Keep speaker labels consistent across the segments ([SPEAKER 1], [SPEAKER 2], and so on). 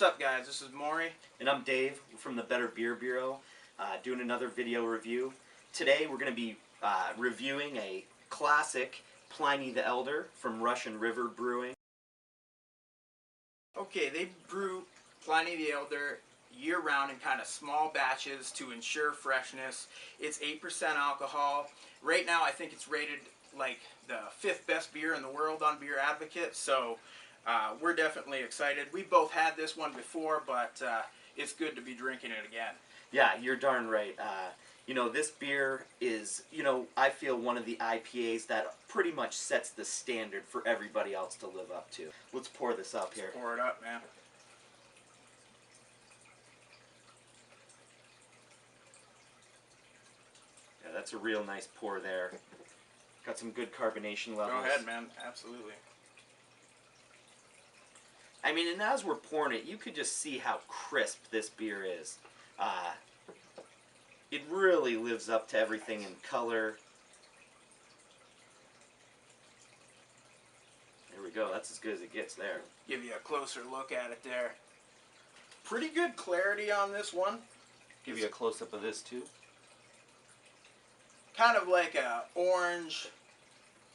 [SPEAKER 1] up, guys? This is Maury.
[SPEAKER 2] And I'm Dave from the Better Beer Bureau, doing another video review. Today we're going to be reviewing a classic Pliny the Elder from Russian River Brewing.
[SPEAKER 1] Okay, they brew Pliny the Elder year-round in kind of small batches to ensure freshness. It's 8% alcohol. Right now I think it's rated like the 5th best beer in the world on Beer Advocate, so we're definitely excited. We both had this one before, but it's good to be drinking it again.
[SPEAKER 2] Yeah, you're darn right. You know, this beer is, I feel one of the IPAs that pretty much sets the standard for everybody else to live up to. Let's pour this up here.
[SPEAKER 1] Pour it up, man.
[SPEAKER 2] Yeah, that's a real nice pour there. Got some good carbonation levels.
[SPEAKER 1] Go ahead, man. Absolutely.
[SPEAKER 2] I mean, and as we're pouring it, you could just see how crisp this beer is. It really lives up to everything in color. There we go. That's as good as it gets there.
[SPEAKER 1] Give you a closer look at it there. Pretty good clarity on this one.
[SPEAKER 2] Give you a close-up of this too.
[SPEAKER 1] Kind of like a orange,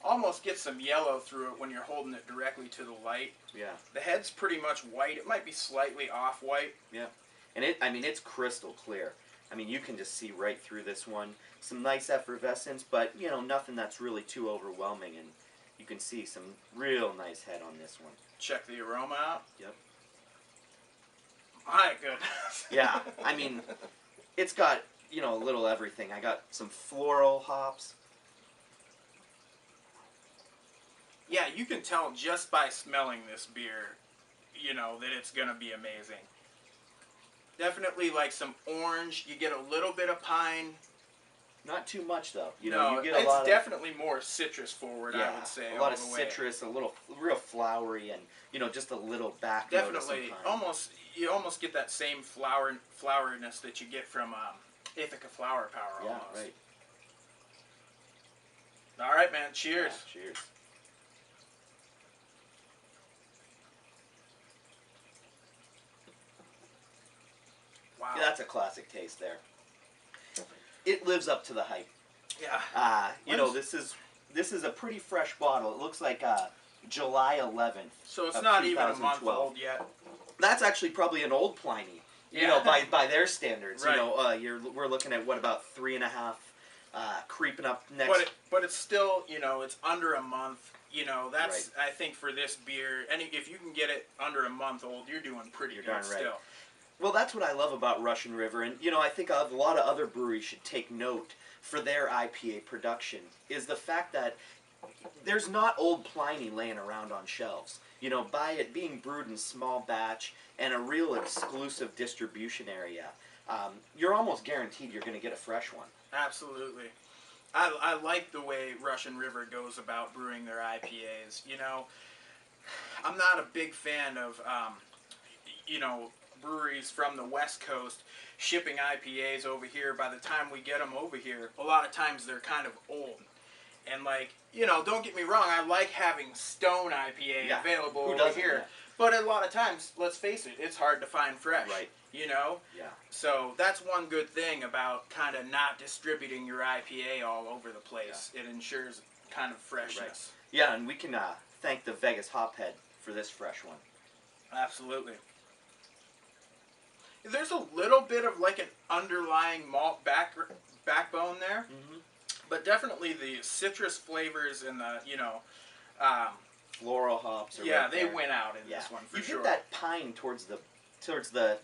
[SPEAKER 1] almost get some yellow through it when you're holding it directly to the light.
[SPEAKER 2] Yeah.
[SPEAKER 1] The head's pretty much white. It might be slightly off-white.
[SPEAKER 2] Yeah. And it's crystal clear. I mean, you can just see right through this one. Some nice effervescence, but, nothing that's really too overwhelming. And you can see some real nice head on this one.
[SPEAKER 1] Check the aroma out.
[SPEAKER 2] Yep.
[SPEAKER 1] My goodness.
[SPEAKER 2] Yeah. I mean, it's got, a little everything. I got some floral hops.
[SPEAKER 1] Yeah, you can tell just by smelling this beer, that it's going to be amazing. Definitely like some orange. You get a little bit of pine.
[SPEAKER 2] Not too much though. You
[SPEAKER 1] get
[SPEAKER 2] a lot
[SPEAKER 1] definitely more citrus forward.
[SPEAKER 2] Yeah,
[SPEAKER 1] I would say
[SPEAKER 2] a lot of citrus, a little real flowery, and just a little back.
[SPEAKER 1] Definitely, you almost get that same floweriness that you get from Ithaca Flower Power.
[SPEAKER 2] Yeah,
[SPEAKER 1] almost.
[SPEAKER 2] right.
[SPEAKER 1] All right, man. Cheers.
[SPEAKER 2] Yeah, cheers.
[SPEAKER 1] Wow.
[SPEAKER 2] Yeah, that's a classic taste there. It lives up to the hype.
[SPEAKER 1] Yeah.
[SPEAKER 2] This is a pretty fresh bottle. It looks like July 11th.
[SPEAKER 1] So it's not even a month old yet.
[SPEAKER 2] That's actually probably an old Pliny.
[SPEAKER 1] Yeah.
[SPEAKER 2] By their standards.
[SPEAKER 1] Right.
[SPEAKER 2] We're looking at what, about 3.5, creeping up next.
[SPEAKER 1] But it's still, it's under a month. That's
[SPEAKER 2] Right.
[SPEAKER 1] I think for this beer, if you can get it under a month old, you're doing pretty good
[SPEAKER 2] darn right.
[SPEAKER 1] still.
[SPEAKER 2] Well, that's what I love about Russian River, and I think a lot of other breweries should take note for their IPA production, is the fact that there's not old Pliny laying around on shelves. By it being brewed in small batch and a real exclusive distribution area, you're almost guaranteed you're going to get a fresh one.
[SPEAKER 1] Absolutely. I like the way Russian River goes about brewing their IPAs. I'm not a big fan of, breweries from the West Coast shipping IPAs over here. By the time we get them over here, a lot of times they're kind of old. And don't get me wrong, I like having Stone IPA available over here. Yeah. But a lot of times, let's face it, it's hard to find fresh.
[SPEAKER 2] Right.
[SPEAKER 1] Yeah. So that's one good thing about kind of not distributing your IPA all over the place. Yeah. It ensures kind of freshness.
[SPEAKER 2] Right. Yeah, and we can thank the Vegas Hophead for this fresh one.
[SPEAKER 1] Absolutely. There's a little bit of like an underlying malt backbone there, but definitely the citrus flavors and the
[SPEAKER 2] floral hops.
[SPEAKER 1] They win out in this one for sure.
[SPEAKER 2] You get that pine towards the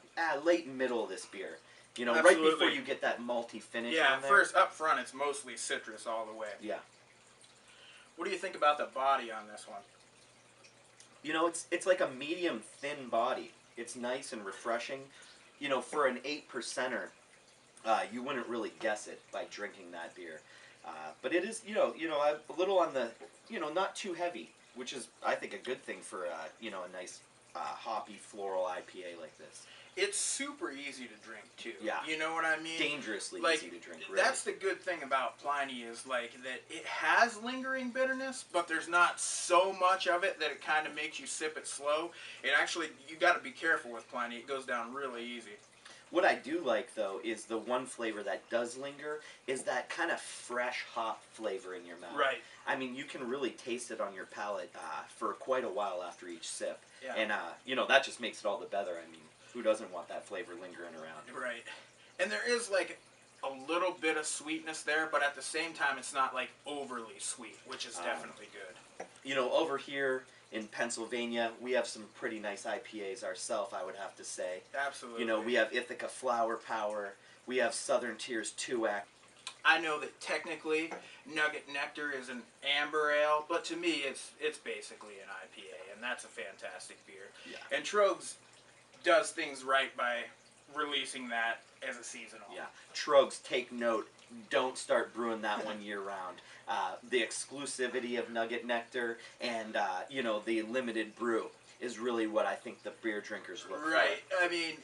[SPEAKER 2] late middle of this beer.
[SPEAKER 1] Absolutely.
[SPEAKER 2] Right before you get that malty finish.
[SPEAKER 1] Yeah,
[SPEAKER 2] on there.
[SPEAKER 1] first up front it's mostly citrus all the way.
[SPEAKER 2] Yeah.
[SPEAKER 1] What do you think about the body on this one?
[SPEAKER 2] It's like a medium thin body. It's nice and refreshing. For an 8%er, you wouldn't really guess it by drinking that beer. But it is, a little on the, not too heavy, which is, I think, a good thing for, a nice hoppy floral IPA like this.
[SPEAKER 1] It's super easy to drink too.
[SPEAKER 2] Yeah.
[SPEAKER 1] You know what I mean?
[SPEAKER 2] Dangerously
[SPEAKER 1] Like,
[SPEAKER 2] easy to drink. Really.
[SPEAKER 1] that's the good thing about Pliny is like that it has lingering bitterness, but there's not so much of it that it kind of makes you sip it slow. It actually, you got to be careful with Pliny. It goes down really easy.
[SPEAKER 2] What I do like though is the one flavor that does linger is that kind of fresh hop flavor in your mouth.
[SPEAKER 1] Right.
[SPEAKER 2] I mean, you can really taste it on your palate for quite a while after each sip,
[SPEAKER 1] Yeah.
[SPEAKER 2] and you know, that just makes it all the better. I mean, who doesn't want that flavor lingering around?
[SPEAKER 1] Right. And there is like a little bit of sweetness there, but at the same time, it's not like overly sweet, which is definitely good.
[SPEAKER 2] You know, over here in Pennsylvania, we have some pretty nice IPAs ourselves, I would have to say.
[SPEAKER 1] Absolutely.
[SPEAKER 2] You know, we have Ithaca Flower Power, we have Southern Tier's 2X.
[SPEAKER 1] I know that technically Nugget Nectar is an amber ale, but to me it's basically an IPA, and that's a fantastic beer.
[SPEAKER 2] Yeah.
[SPEAKER 1] And Trogs does things right by releasing that as a seasonal.
[SPEAKER 2] Yeah. Trogs, take note, don't start brewing that one year round. The exclusivity of Nugget Nectar and, you know, the limited brew is really what I think the beer drinkers look for.
[SPEAKER 1] Right. I mean,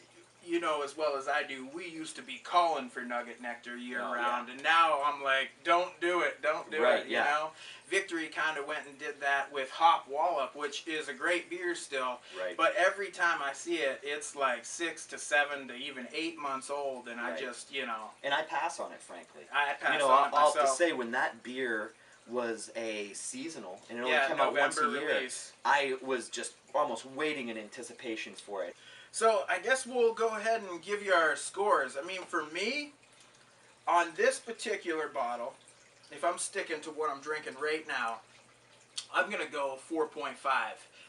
[SPEAKER 1] you know as well as I do, we used to be calling for Nugget Nectar year round, and now I'm like, don't do it, don't do it, you know? Victory kind of went and did that with Hop Wallop, which is a great beer still,
[SPEAKER 2] Right.
[SPEAKER 1] but every time I see it, it's like 6 to 7 to even 8 months old, and I just, you know.
[SPEAKER 2] And I pass on it, frankly.
[SPEAKER 1] I pass
[SPEAKER 2] you know,
[SPEAKER 1] on it
[SPEAKER 2] I'll have
[SPEAKER 1] myself.
[SPEAKER 2] to say, when that beer was a seasonal, and it only
[SPEAKER 1] Yeah,
[SPEAKER 2] came out once a
[SPEAKER 1] November
[SPEAKER 2] year,
[SPEAKER 1] release.
[SPEAKER 2] I was just almost waiting in anticipation for it.
[SPEAKER 1] So I guess we'll go ahead and give you our scores. I mean, for me, on this particular bottle, if I'm sticking to what I'm drinking right now, I'm going to go 4.5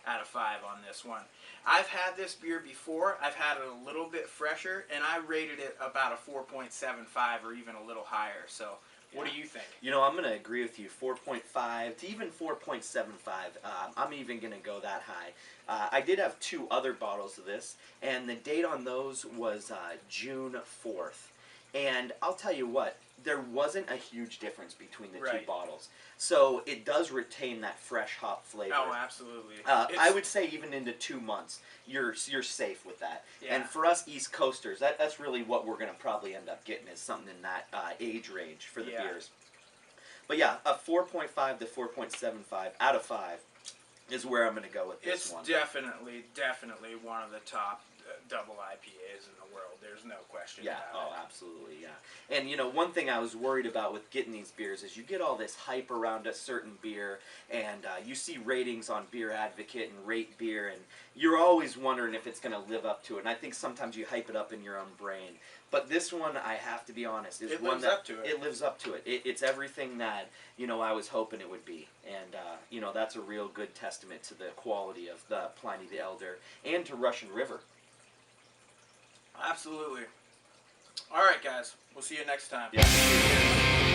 [SPEAKER 1] out of 5 on this one. I've had this beer before. I've had it a little bit fresher, and I rated it about a 4.75 or even a little higher. So what do you think?
[SPEAKER 2] You know, I'm going to agree with you. 4.5 to even 4.75. I'm even going to go that high. I did have 2 other bottles of this, and the date on those was June 4th. And I'll tell you what, there wasn't a huge difference between the 2 bottles. So it does retain that fresh hop flavor.
[SPEAKER 1] Oh, absolutely.
[SPEAKER 2] I would say even into 2 months, you're safe with that.
[SPEAKER 1] Yeah.
[SPEAKER 2] And for us East Coasters, that's really what we're going to probably end up getting, is something in that age range for the beers. But yeah, a 4.5 to 4.75 out of 5 is where I'm going to go with this one.
[SPEAKER 1] It's definitely one of the top double IPAs in the world. There's no question about it.
[SPEAKER 2] Oh, absolutely, yeah. And, you know, one thing I was worried about with getting these beers is you get all this hype around a certain beer, and you see ratings on Beer Advocate and Rate Beer, and you're always wondering if it's going to live up to it. And I think sometimes you hype it up in your own brain. But this one, I have to be honest, is one that it lives up to it. It's everything that, you know, I was hoping it would be. And, you know, that's a real good testament to the quality of the Pliny the Elder and to Russian River.
[SPEAKER 1] Absolutely. All right, guys. We'll see you next time.
[SPEAKER 2] Yeah.